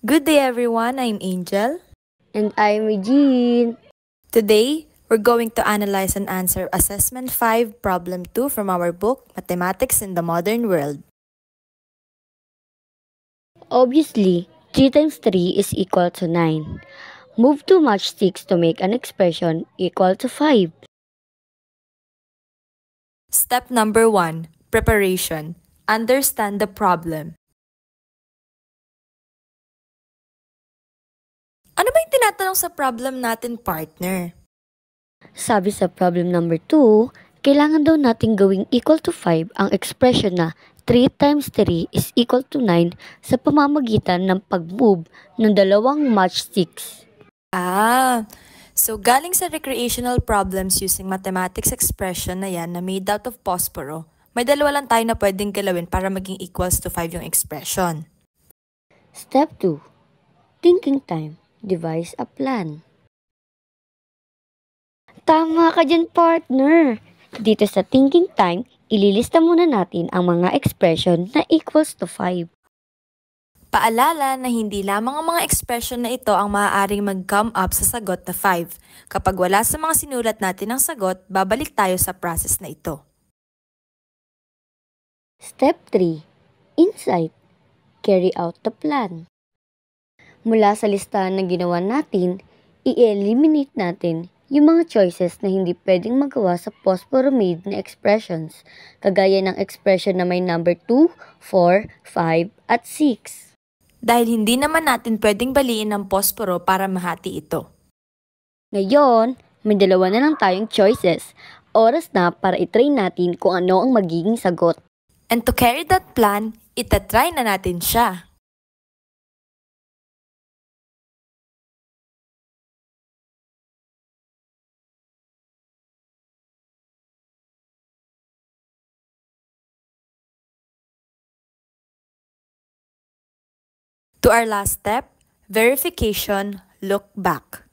Good day everyone, I'm Angel. And I'm Regine. Today, we're going to analyze and answer Assessment 5, Problem 2 from our book, Mathematics in the Modern World. Obviously, 3 times 3 is equal to 9. Move 2 matchsticks to make an expression equal to 5. Step number 1, Preparation. Understand the problem. Ano ba yung tinatanong sa problem natin, partner? Sabi sa problem number 2, kailangan daw nating gawing equal to 5 ang expression na 3 times 3 is equal to 9 sa pamamagitan ng pag-move ng dalawang matchsticks. So galing sa recreational problems using mathematics expression na yan na made out of posporo, may dalawa lang tayo na pwedeng galawin para maging equals to 5 yung expression. Step 2. Thinking time. Devise a plan. Tama ka dyan, partner! Dito sa thinking time, ililista muna natin ang mga expression na equals to 5. Paalala na hindi lamang ang mga expression na ito ang maaaring mag-come up sa sagot na 5. Kapag wala sa mga sinulat natin ang sagot, babalik tayo sa process na ito. Step 3. Insight. Carry out the plan. Mula sa listahan na ginawa natin, i-eliminate natin yung mga choices na hindi pwedeng magawa sa phosphoro-made na expressions, kagaya ng expression na may number 2, 4, 5, at 6. Dahil hindi naman natin pwedeng baliin ng posporo para mahati ito. Ngayon, may dalawa na lang tayong choices. Oras na para i-try natin kung ano ang magiging sagot. And to carry that plan, itatry na natin siya. To our last step, verification, look back.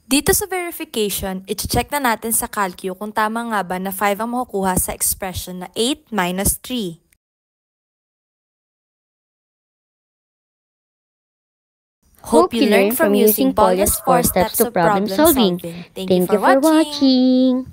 Dito sa verification, i-check na natin sa calcu kung tama nga ba na 5 ang makukuha sa expression na 8 minus 3. Hope you learned from using Polya's 4 steps to problem solving. Thank you for watching!